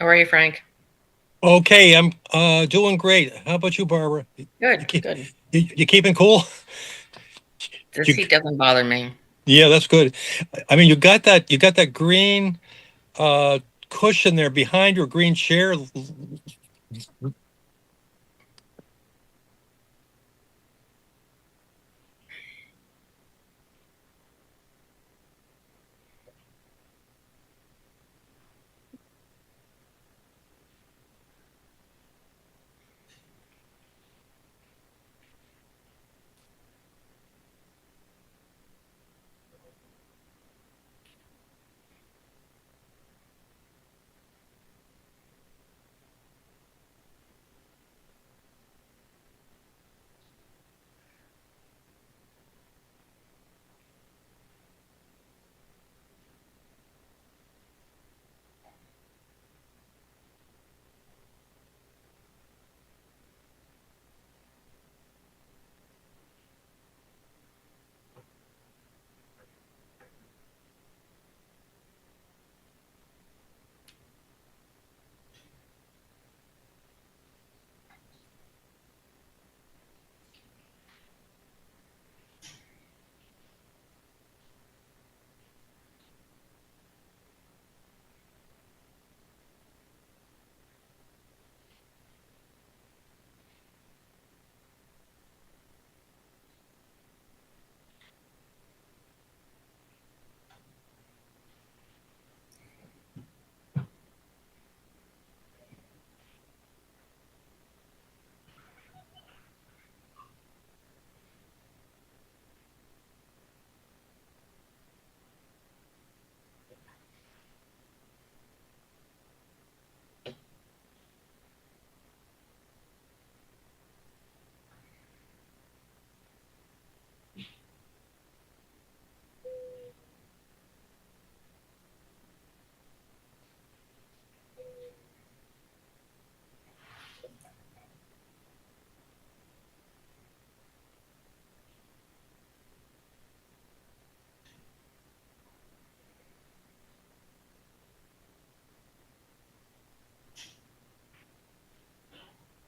How are you, Frank? Okay, I'm doing great. How about you, Barbara? Good, good. You keeping cool? This You, heat doesn't bother me. yeah, that's good. I mean, you got that green uh cushion there behind your green chair.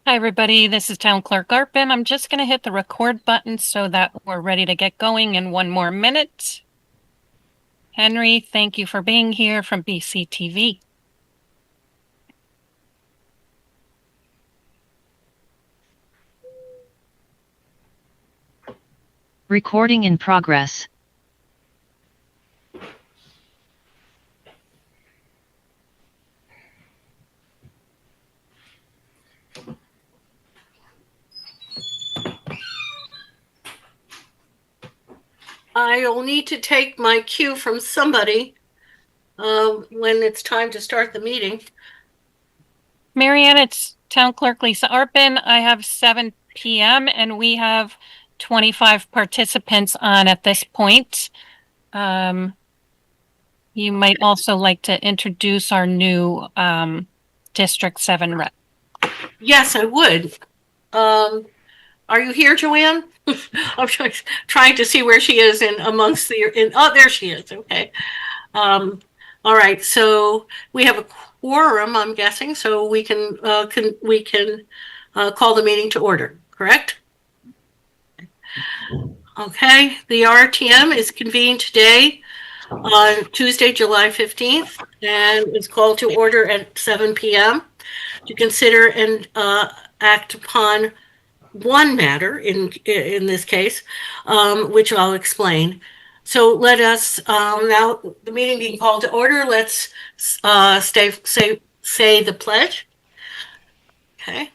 Hi, everybody. This is Town Clerk Arpin. I'm just going to hit the record button so that we're ready to get going in 1 more minute. Henry, thank you for being here from BCTV. Recording in progress. I'll need to take my cue from somebody when it's time to start the meeting. Marianne, it's Town Clerk Lisa Arpin. I have 7 p.m. and we have 25 participants on at this point. You might also like to introduce our new District 7 rep. Yes, I would. Are you here, Joanne? I'm trying to see where she is in amongst the. Oh, there she is. Okay. All right. So we have a quorum, I'm guessing, so we can call the meeting to order. Correct? Okay. The RTM is convened today on Tuesday, July 15th, and is called to order at 7 p.m. to consider and act upon one matter in this case, which I'll explain. So let us now the meeting being called to order. Let's say the pledge. Okay.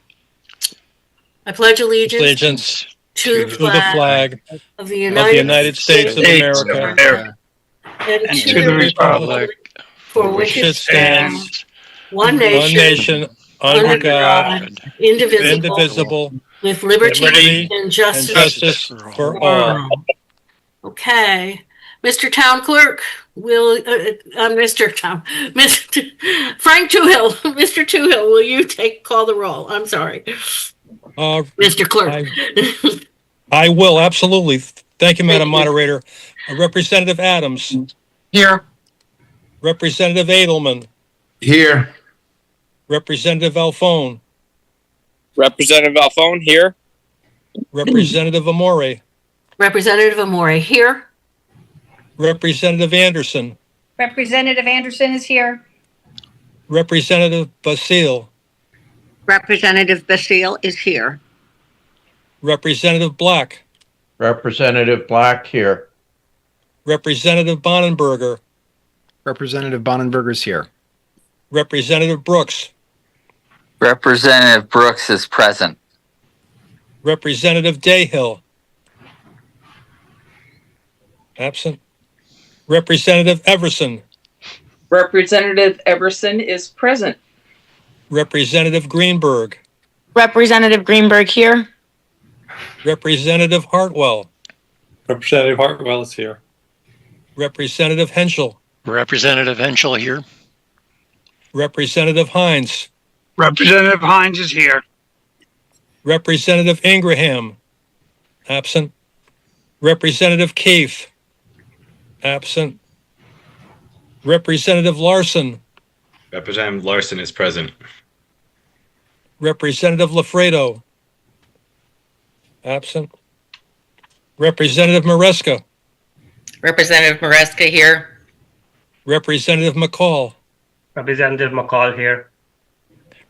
I pledge allegiance to the flag of the United States of America and to the republic for which it stands, one nation, under God, indivisible, with liberty and justice for all. Okay. Mr. Town Clerk, Mr. Frank Toohill, Mr. Toohill, will you call the roll? I'm sorry. Mr. Clerk. I will, absolutely. Thank you, Madam Moderator. Representative Adams. Here. Representative Edelman. Here. Representative Alphone, Representative Alphone here. Representative Amore, Representative Amore here. Representative Anderson, Representative Anderson is here. Representative Basile, Representative Basile is here. Representative Black, Representative Black here. Representative Bonenberger, Representative Bonenberger's here. Representative Brooks, Representative Brooks is present. Representative Dayhill, absent. Representative Everson, Representative Everson is present. Representative Greenberg, Representative Greenberg here. Representative Hartwell, Representative Hartwell is here. Representative Henschel, Representative Henschel here. Representative Hines, Representative Hines is here. Representative Ingraham, absent. Representative Keefe, absent. Representative Larson, Representative Larson is present. Representative Lafredo, absent. Representative Maresca, Representative Maresca here. Representative McCall, Representative McCall here.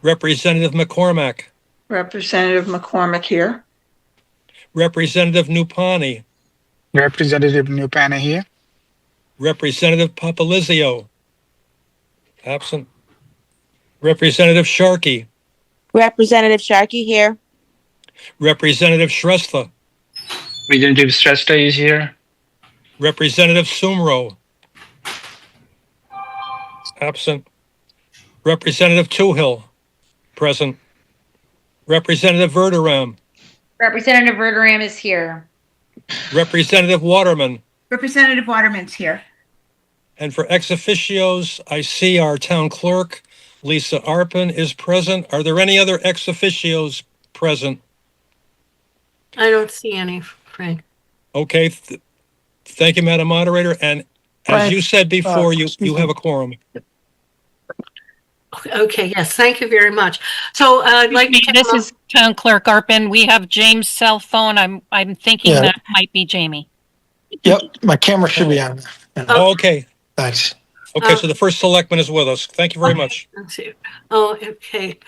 Representative McCormack, Representative McCormick here. Representative Nupani, Representative Nupana here. Representative Papalizio, absent. Representative Sharkey, Representative Sharkey here. Representative Shrestha, Representative Stresta is here. Representative Sumro, absent. Representative Toohill, present. Representative Verderam, Representative Verderam is here. Representative Waterman, Representative Waterman's here. and for ex officios, I see our town clerk, Lisa Arpin, is present. Are there any other ex officios present? I don't see any, Frank. Okay, thank you, Madam Moderator, and as you said before, you have a quorum. Okay, yes, thank you very much. So I'd like to. This is Town Clerk Arpin. We have James' cell phone. I'm thinking Yeah. that might be Jamie. Yep, my camera should be on. Okay, Thanks. okay, so the first selectman is with us. Thank you very much. Let's see. Oh, okay.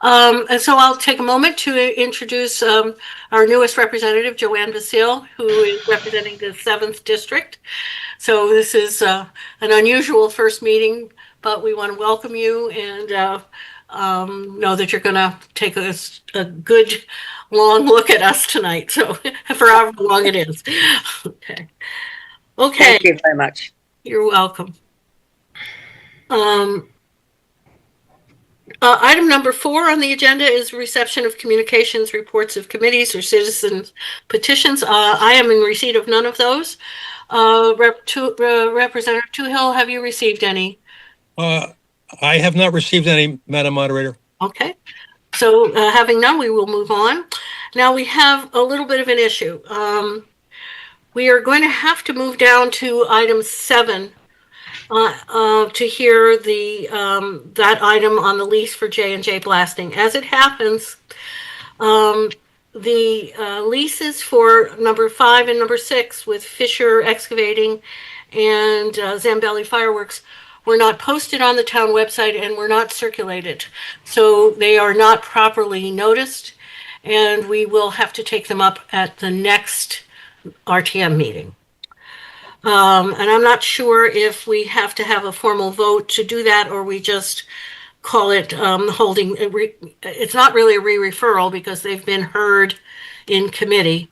And so I'll take a moment to introduce our newest representative, Joanne Basile, who is representing the 7th District. So this is an unusual first meeting, but we want to welcome you and know that you're going to take a good long look at us tonight. So for however long it is. Okay. Okay. Thank you very much. You're welcome. Item number 4 on the agenda is reception of communications, reports of committees or citizens petitions. I am in receipt of none of those. Representative Toohill, have you received any? I have not received any, Madam Moderator. Okay. So having none, we will move on. Now we have a little bit of an issue. We are going to have to move down to item 7 to hear that item on the lease for J&J Blasting. As it happens, the leases for number 5 and number 6 with Fisher Excavating and Zambelli Fireworks were not posted on the town website and were not circulated. So they are not properly noticed, and we will have to take them up at the next RTM meeting. And I'm not sure if we have to have a formal vote to do that, or we just call it holding. It's not really a re-referral because they've been heard in committee,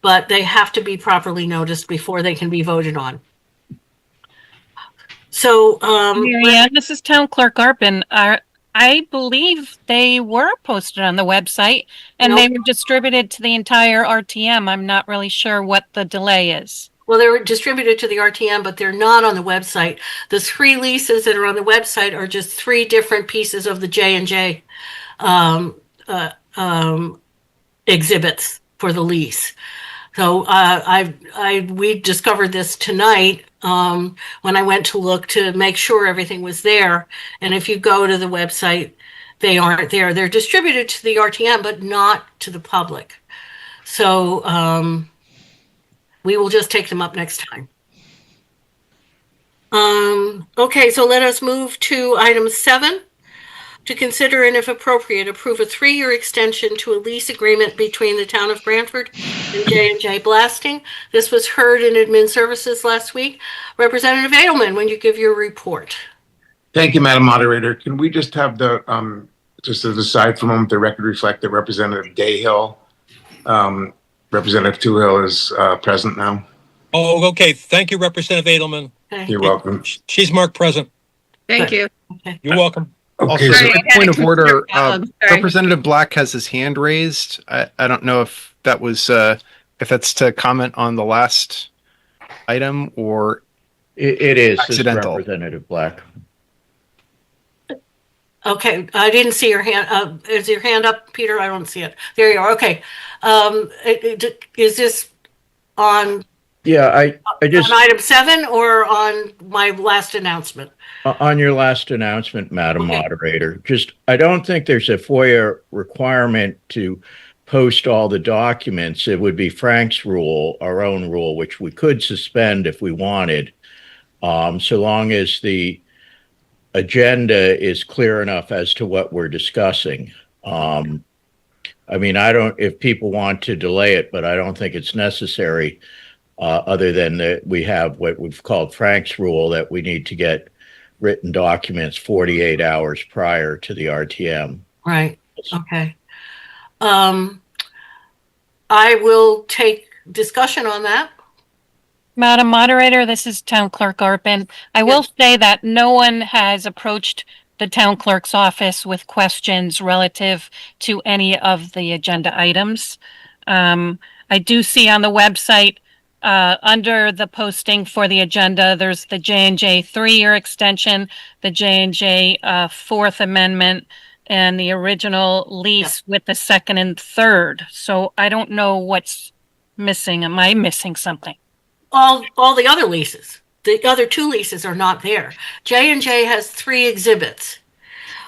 but they have to be properly noticed before they can be voted on. So, Marianne, this is Town Clerk Arpin. I believe they were posted on the website and they were distributed to the entire RTM. I'm not really sure what the delay is. Well, they were distributed to the RTM, but they're not on the website. The 3 leases that are on the website are just 3 different pieces of the J&J exhibits for the lease. So we discovered this tonight when I went to look to make sure everything was there. And if you go to the website, they aren't there. They're distributed to the RTM, but not to the public. So we will just take them up next time. Okay, so let us move to item 7. To consider and if appropriate, approve a 3-year extension to a lease agreement between the town of Branford and J&J Blasting. This was heard in Admin Services last week. Representative Edelman, when you give your report. Thank you, Madam Moderator. Can we just have the, just as a side for a moment, the record reflect that Representative Dayhill, Representative Toohill is present now. Oh, okay. Thank you, Representative Edelman. Okay. You're welcome. She's marked present. Thank you. Okay. You're welcome. Also, Sorry, as I a had point a of order, sorry. Representative Black has his hand raised. I don't know if that was, if that's to comment on the last item or It is. It's accidental. Representative Black. Okay, I didn't see your hand. Is your hand up, Peter? I don't see it. There you are. Okay. Is this on Yeah, I just, on item 7 or on my last announcement? on your last announcement, Madam Okay. Moderator, I don't think there's a FOIA requirement to post all the documents. It would be Frank's rule, our own rule, which we could suspend if we wanted, so long as the agenda is clear enough as to what we're discussing. I mean, if people want to delay it, but I don't think it's necessary, other than that we have what we've called Frank's rule, that we need to get written documents 48 hours prior to the RTM. Right. Okay. I will take discussion on that. Madam Moderator, this is Town Clerk Arpin. I will say that no one has approached the town clerk's office with questions relative to any of the agenda items. I do see on the website, under the posting for the agenda, there's the J&J 3-year extension, the J&J 4th Amendment, and the original lease with the 2nd and 3rd. So I don't know what's missing. Am I missing something? All the other leases, the other 2 leases are not there. J&J has 3 exhibits,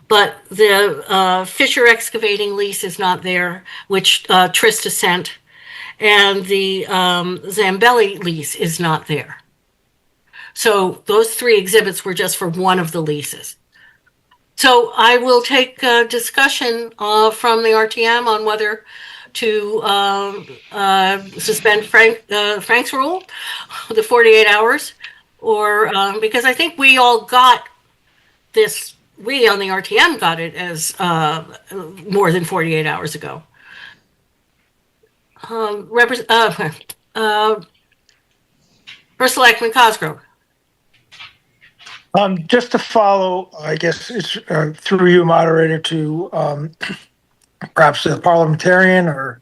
but the Fisher Excavating lease is not there, which Trista sent, and the Zambelli lease is not there. So those 3 exhibits were just for one of the leases. So I will take discussion from the RTM on whether to suspend Frank's rule, the 48 hours, or because I think we all got this, we on the RTM got it as more than 48 hours ago. First Selectman Cosgrove. Just to follow, I guess it's through you, moderator, to perhaps the parliamentarian or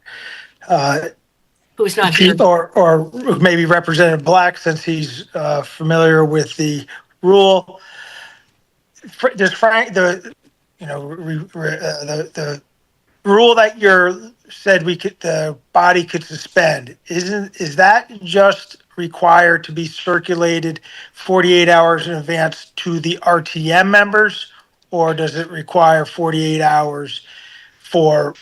who's not here, or maybe Representative Black, since he's familiar with the rule. Does Frank, the rule that you're said the body could suspend, is that just required to be circulated 48 hours in advance to the RTM members, or does it require 48 hours for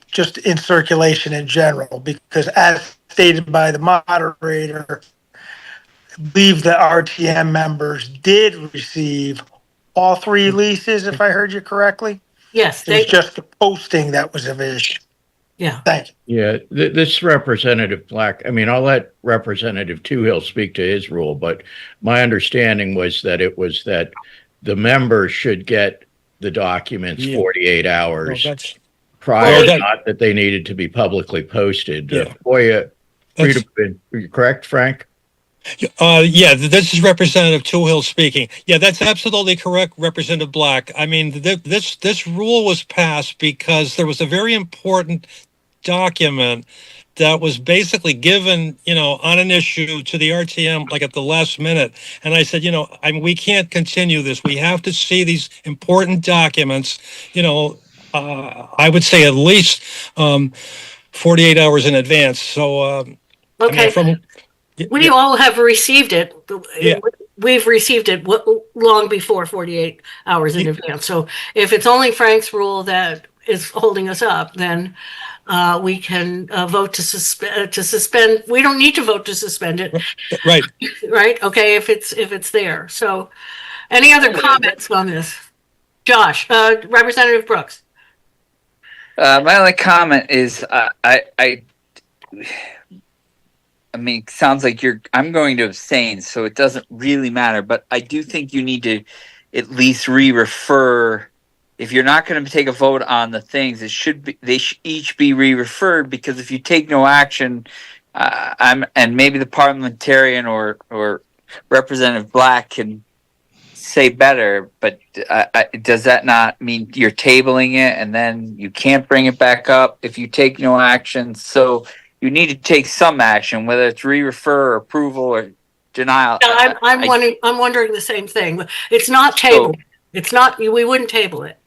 just in circulation in general? Because as stated by the moderator, I believe the RTM members did receive all 3 leases, if I heard you correctly. Yes, It's just the posting that was of issue. Yeah. Thank you. Yeah, this Representative Black, I mean, I'll let Representative Toohill speak to his rule, but my understanding was that it was that the members should get the documents 48 hours prior, not that they needed to be publicly posted. FOIA, correct, Frank? Yeah, this is Representative Toohill speaking. Yeah, that's absolutely correct, Representative Black. I mean, this rule was passed because there was a very important document that was basically given, on an issue to the RTM, like at the last minute. And I said, we can't continue this. We have to see these important documents, I would say at least 48 hours in advance. So, okay. We all have received it. Yeah. We've received it long before 48 hours in advance. So if it's only Frank's rule that is holding us up, then we can vote to suspend. We don't need to vote to suspend it. Right. Right? Okay, if it's there. So any other comments on this? Josh, Representative Brooks. My only comment is I mean, it sounds like I'm going to abstain, so it doesn't really matter. But I do think you need to at least re-refer. If you're not going to take a vote on the things, they should each be re-referred, because if you take no action, and maybe the parliamentarian or Representative Black can say better, but does that not mean you're tabling it and then you can't bring it back up if you take no action? So you need to take some action, whether it's re-refer or approval or denial. Yeah, I'm wondering the same thing. It's not tabled. It's not. We wouldn't table it.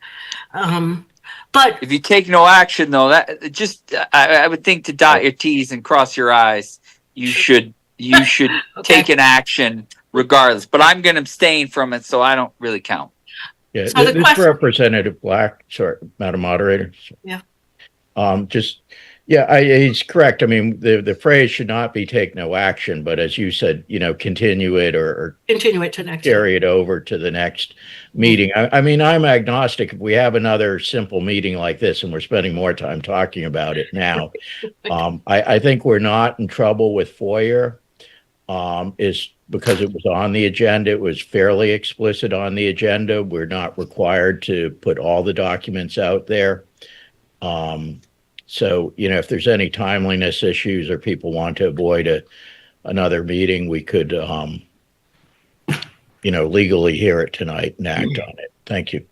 But if you take no action, though, that just I would think to dot your T's and cross your I's. You should okay. Take an action regardless. But I'm going to abstain from it, so I don't really count. Yeah, so this Representative Black, sorry, Madam Moderator. Yeah. He's correct. I mean, the phrase should not be take no action, but as you said, continue it or continue it to next carry it over to the next meeting. I mean, I'm agnostic. If we have another simple meeting like this and we're spending more time talking about it now, I think we're not in trouble with FOIA. Is because it was on the agenda. It was fairly explicit on the agenda. We're not required to put all the documents out there. So, if there's any timeliness issues or people want to avoid another meeting, we could, legally hear it tonight and act on it. Thank you.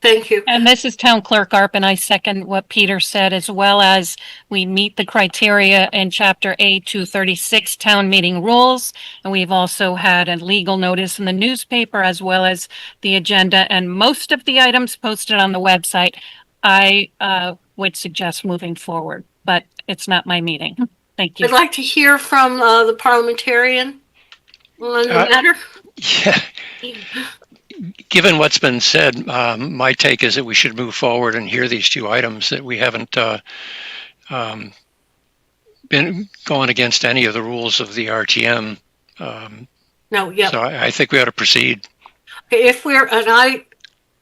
Thank you. And this is Town Clerk Arp, and I second what Peter said, as well as we meet the criteria in Chapter A 236 Town Meeting Rules. And we've also had a legal notice in the newspaper, as well as the agenda and most of the items posted on the website. I would suggest moving forward, but it's not my meeting. Thank you. I'd like to hear from the parliamentarian on the matter. Yeah. Given what's been said, my take is that we should move forward and hear these two items, that we haven't been going against any of the rules of the RTM. No, yeah. So I think we ought to proceed. Okay, if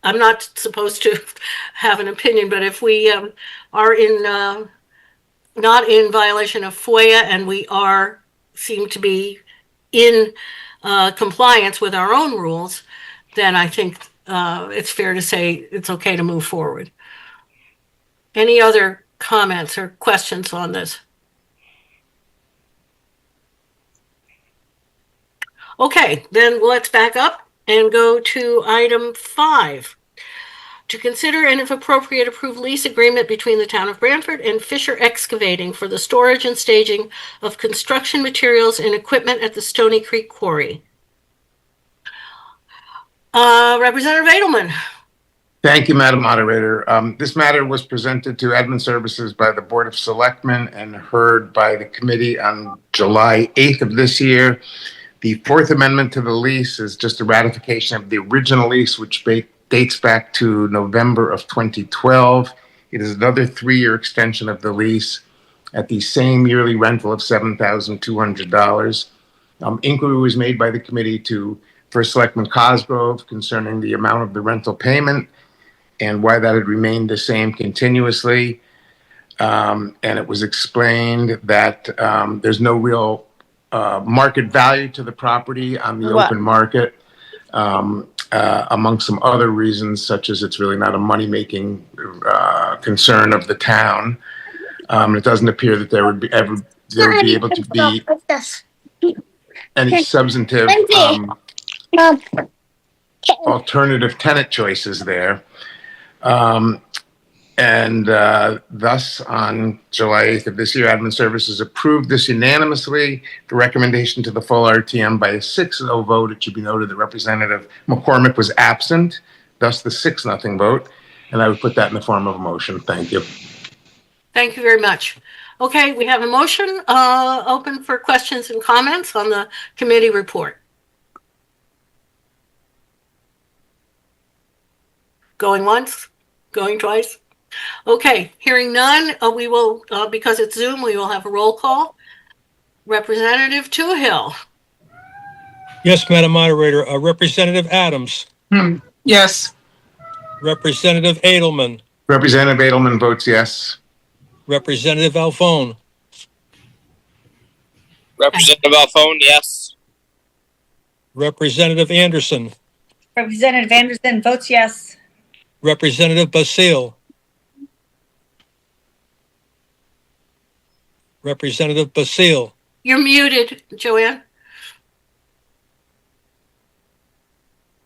I'm not supposed to have an opinion, but if we are not in violation of FOIA and we seem to be in compliance with our own rules, then I think it's fair to say it's okay to move forward. Any other comments or questions on this? Okay, then let's back up and go to item 5. To consider and if appropriate approve lease agreement between the town of Branford and Fisher Excavating for the storage and staging of construction materials and equipment at the Stony Creek Quarry. Representative Edelman. Thank you, Madam Moderator. This matter was presented to Admin Services by the Board of Selectmen and heard by the committee on July 8th of this year. The Fourth Amendment to the lease is just a ratification of the original lease, which dates back to November of 2012. It is another 3-year extension of the lease at the same yearly rental of $7,200. Inquiry was made by the committee to First Selectman Cosgrove concerning the amount of the rental payment and why that had remained the same continuously. And it was explained that there's no real market value to the property on the open market, among some other reasons, such as it's really not a money-making concern of the town. It doesn't appear that there would be able to be any substantive alternative tenant choices there. Thus, on July 8th of this year, Admin Services approved this unanimously. The recommendation to the full RTM by a 6-0 vote. It should be noted that Representative McCormick was absent, thus the 6-0 vote. And I would put that in the form of a motion. Thank you. Thank you very much. Okay, we have a motion open for questions and comments on the committee report. Going once, going twice. Okay, hearing none, we will, because it's Zoom, we will have a roll call. Representative Toohill. Yes, Madam Moderator. Representative Adams. Yes. Representative Edelman. Representative Edelman votes yes. Representative Alphone. Representative Alphone, yes. Representative Anderson. Representative Anderson votes yes. Representative Basile. Representative Basile. You're muted, Joanne.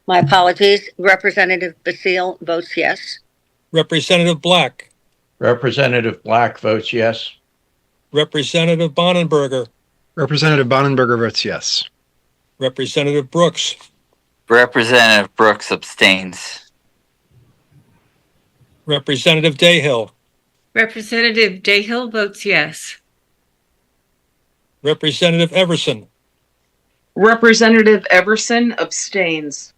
My apologies. Representative Basile votes yes. Representative Black. Representative Black votes yes. Representative Bonenberger. Representative Bonenberger votes yes. Representative Brooks. Representative Brooks abstains. Representative Dayhill. Representative Dayhill votes yes. Representative Everson. Representative Everson abstains.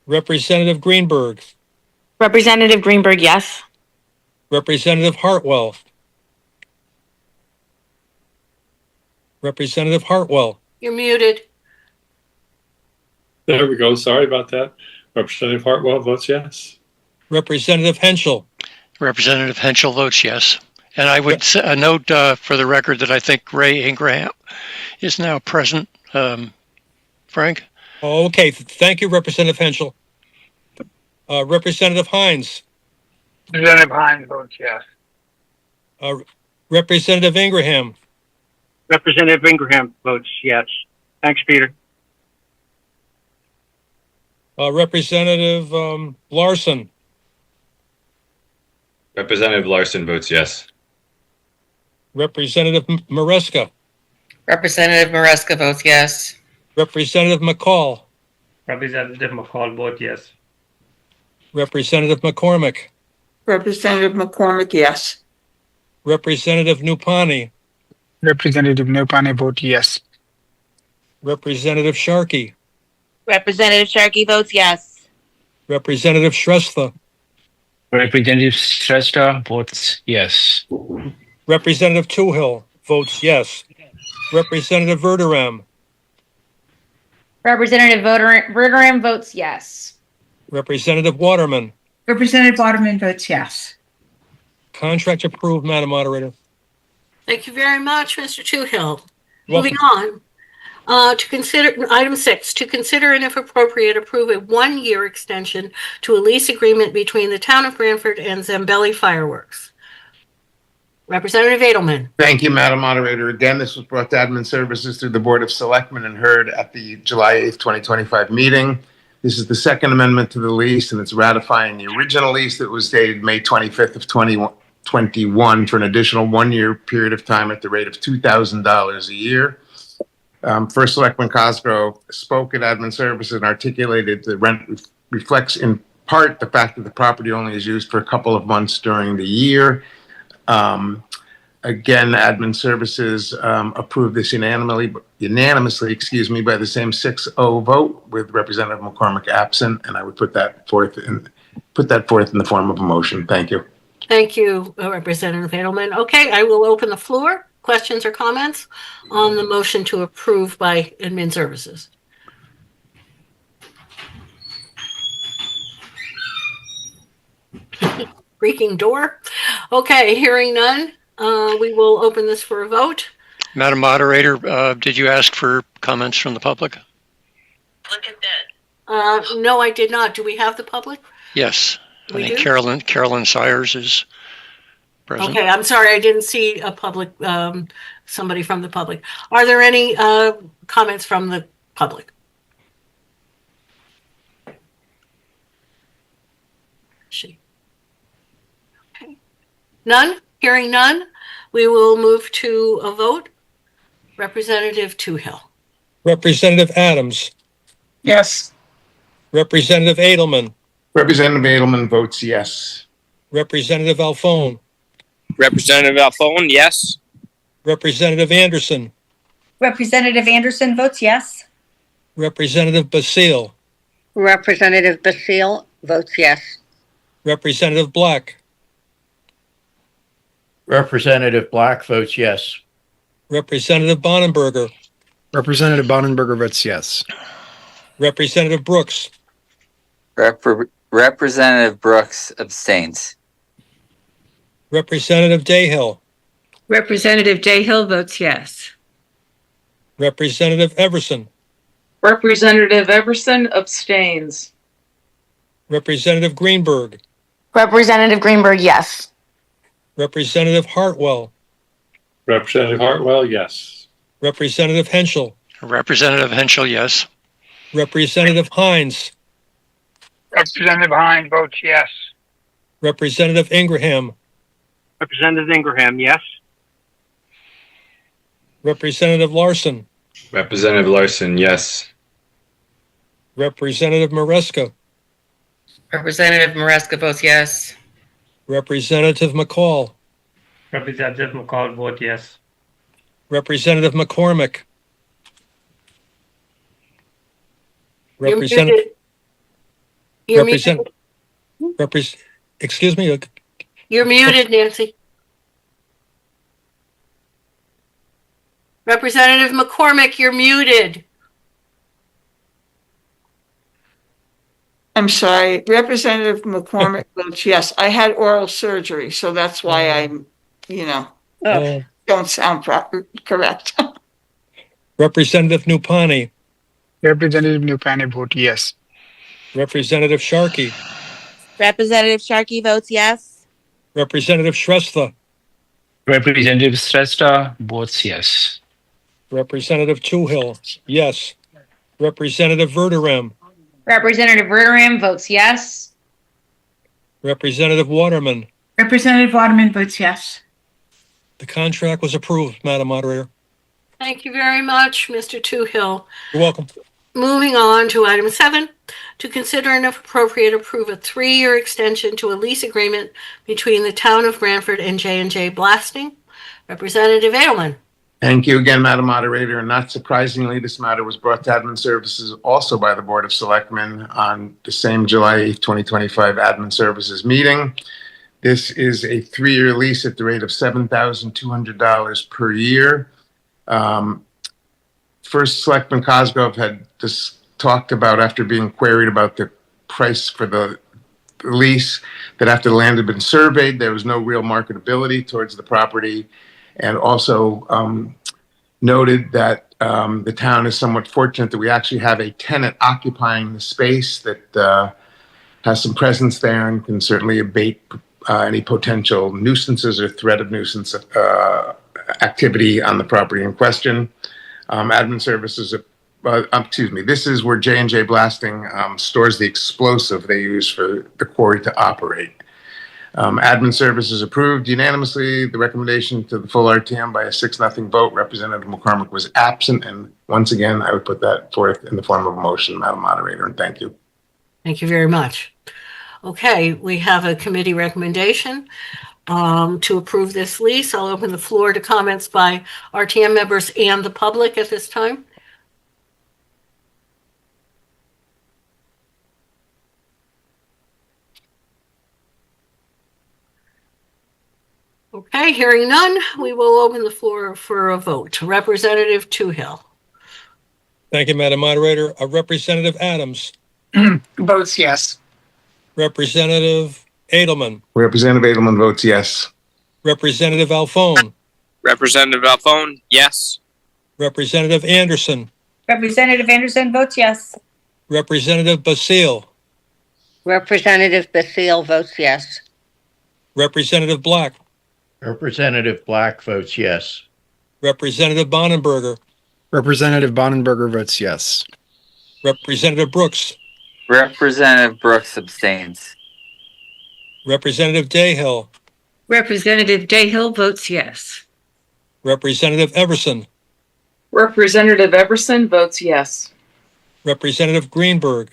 Representative Greenberg. Representative Greenberg, yes. Representative Hartwell. Representative Hartwell. You're muted. There we go. Sorry about that. Representative Hartwell votes yes. Representative Henschel. Representative Henschel votes yes. And I would note for the record that I think Ray Ingraham is now present. Frank? Oh, okay. Thank you, Representative Henschel. Representative Hines. Representative Hines votes yes. Representative Ingraham. Representative Ingraham votes yes. Thanks, Peter. Representative Larson. Representative Larson votes yes. Representative Maresca. Representative Maresca votes yes. Representative McCall. Representative McCall votes yes. Representative McCormick. Representative McCormick, yes. Representative Nupani. Representative Nopani votes yes. Representative Sharkey. Representative Sharkey votes yes. Representative Shrestha. Representative Shrestha votes yes. Representative Toohill votes yes. Representative Verderame. Representative Verderame votes yes. Representative Waterman. Representative Waterman votes yes. Contract approved, Madam Moderator. Thank you very much, Mr. Toohill. Welcome. Moving on. To consider item 6, to consider and if appropriate, approve a 1-year extension to a lease agreement between the town of Branford and Zambelli Fireworks. Representative Edelman. Thank you, Madam Moderator. Again, this was brought to Admin Services through the Board of Selectmen and heard at the July 8th, 2025 meeting. This is the second amendment to the lease, and it's ratifying the original lease that was dated May 25th of 2021 for an additional 1-year period of time at the rate of $2,000 a year. First Selectman Cosgrove spoke at Admin Services and articulated the rent reflects in part the fact that the property only is used for a couple of months during the year. Again, Admin Services approved this unanimously, by the same 6-0 vote with Representative McCormick absent, and I would put that forth in the form of a motion. Thank you. Thank you, Representative Edelman. Okay, I will open the floor. Questions or comments on the motion to approve by Admin Services? Creaking door. Okay, hearing none, we will open this for a vote. Madam Moderator, did you ask for comments from the public? No, I did not. Do we have the public? Yes. We I think do? Carolyn Sires is present. Okay, I'm sorry, I didn't see a public, somebody from the public. Are there any comments from the public? Okay. None? Hearing none, we will move to a vote. Representative Toohill. Representative Adams. Yes. Representative Edelman. Representative Edelman votes yes. Representative Alphone. Representative Alphone, yes. Representative Anderson, Representative Anderson votes yes. Representative Basile, Representative Basile votes yes. Representative Black, Representative Black votes yes. Representative Bonenberger, Representative Bonenberger votes yes. Representative Brooks, Representative Brooks abstains. Representative Dayhill, Representative Dayhill votes yes. Representative Everson, Representative Everson abstains. Representative Greenberg, Representative Greenberg, yes. Representative Hartwell, Representative Hartwell, yes. Representative Henschel, Representative Henschel, yes. Representative Hines, Representative Hines votes yes. Representative Ingraham, Representative Ingraham, yes. Representative Larson, Representative Larson, yes. Representative Maresca, Representative Maresca votes yes. Representative McCall, Representative McCall votes yes. Representative McCormick, You're Representative, muted. You're muted. excuse me, You're muted, Nancy. Representative McCormick, you're muted. I'm sorry, Representative McCormick votes yes. I had oral surgery, so that's why I'm, don't sound correct. Representative Nupani, Representative Nupani votes yes. Representative Sharkey, Representative Sharkey votes yes. Representative Shrestha, Representative Shrestha votes yes. Representative Toohill, yes. Representative Verderem, Representative Verderem votes yes. Representative Waterman. Representative Waterman votes yes. The contract was approved, Madam Moderator. Thank you very much, Mr. Toohill. You're welcome. Moving on to item 7, to consider and if appropriate approve a 3-year extension to a lease agreement between the town of Branford and J&J Blasting. Representative Edelman. Thank you again, Madam Moderator. And not surprisingly, this matter was brought to Admin Services also by the Board of Selectmen on the same July 8th, 2025 Admin Services meeting. This is a 3-year lease at the rate of $7,200 per year. First, Selectman Cosgrove had just talked about, after being queried about the price for the lease, that after the land had been surveyed, there was no real marketability towards the property, and also noted that the town is somewhat fortunate that we actually have a tenant occupying the space that has some presence there and can certainly abate any potential nuisances or threat of nuisance activity on the property in question. Admin Services, this is where J&J Blasting stores the explosive they use for the quarry to operate. Admin Services approved unanimously the recommendation to the full RTM by a 6-0 vote. Representative McCormick was absent, and once again, I would put that forth in the form of a motion, Madam Moderator, and thank you. Thank you very much. Okay, we have a committee recommendation to approve this lease. I'll open the floor to comments by RTM members and the public at this time. Okay, hearing none, we will open the floor for a vote. Representative Toohill. Thank you, Madam Moderator. Representative Adams. Votes yes. Representative Edelman. Representative Edelman votes yes. Representative Alphone. Representative Alphone, yes. Representative Anderson. Representative Anderson votes yes. Representative Basile. Representative Basile votes yes. Representative Black. Representative Black votes yes. Representative Bonenberger. Representative Bonenberger votes yes. Representative Brooks. Representative Brooks abstains. Representative Dayhill. Representative Dayhill votes yes. Representative Everson. Representative Everson votes yes. Representative Greenberg.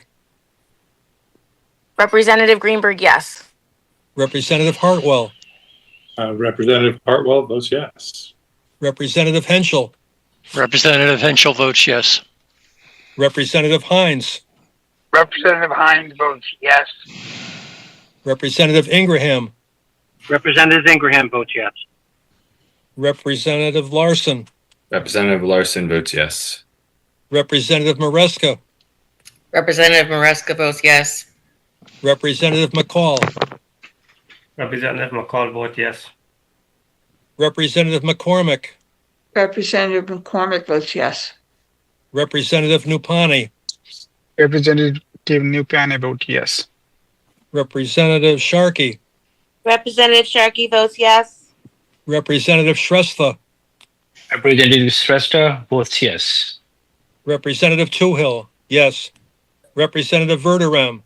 Representative Greenberg, yes. Representative Hartwell. Representative Hartwell votes yes. Representative Henschel. Representative Henschel votes yes. Representative Hines. Representative Hines votes yes. Representative Ingraham. Representative Ingraham votes yes. Representative Larson. Representative Larson votes yes. Representative Maresca. Representative Maresca votes yes. Representative McCall. Representative McCall votes yes. Representative McCormick. Representative McCormick votes yes. Representative Nupani. Representative Nupani votes yes. Representative Sharkey. Representative Sharkey votes yes. Representative Shrestha. Representative Shrestha votes yes. Representative Toohill. Yes. Representative Verderame.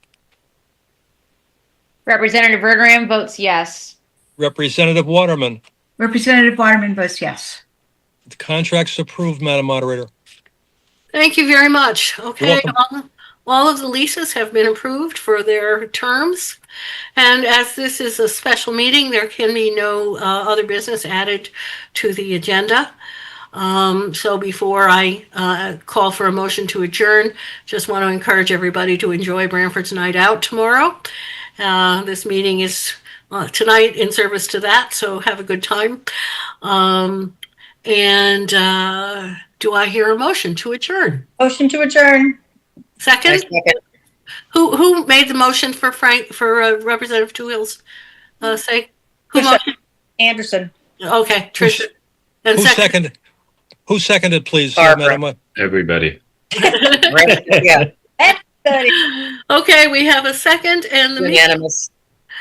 Representative Verderame votes yes. Representative Waterman. Representative Waterman votes yes. The contract's approved, Madam Moderator. Thank you very much. You're Okay, welcome. all of the leases have been approved for their terms. And as this is a special meeting, there can be no other business added to the agenda. So before I call for a motion to adjourn, just want to encourage everybody to enjoy Branford's Night Out tomorrow. This meeting is tonight in service to that, so have a good time. Do I hear a motion to adjourn? Motion to adjourn. Second? Who made the motion for Representative Toohill's sake? Who motioned? Anderson. Okay, Tricia. And Who second. seconded? Who seconded, please, Barbara. Madam? Everybody. Yeah. Okay, we have a second and the meeting. Unanimous.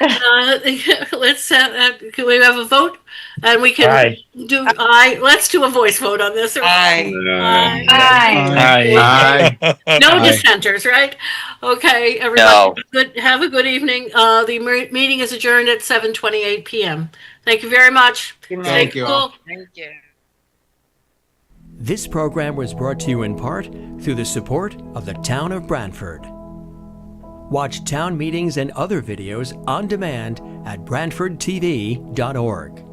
Let's can we have a vote? And we can Aye. do let's do a voice vote on this. Aye. Aye. Aye. No Aye. dissenters, right? Okay, everybody. Have a good evening. The meeting is adjourned at 7:28 p.m. Thank you very much. Thank you all. Thank you. This program was brought to you in part through the support of the Town of Branford. Watch town meetings and other videos on demand at BranfordTV.org.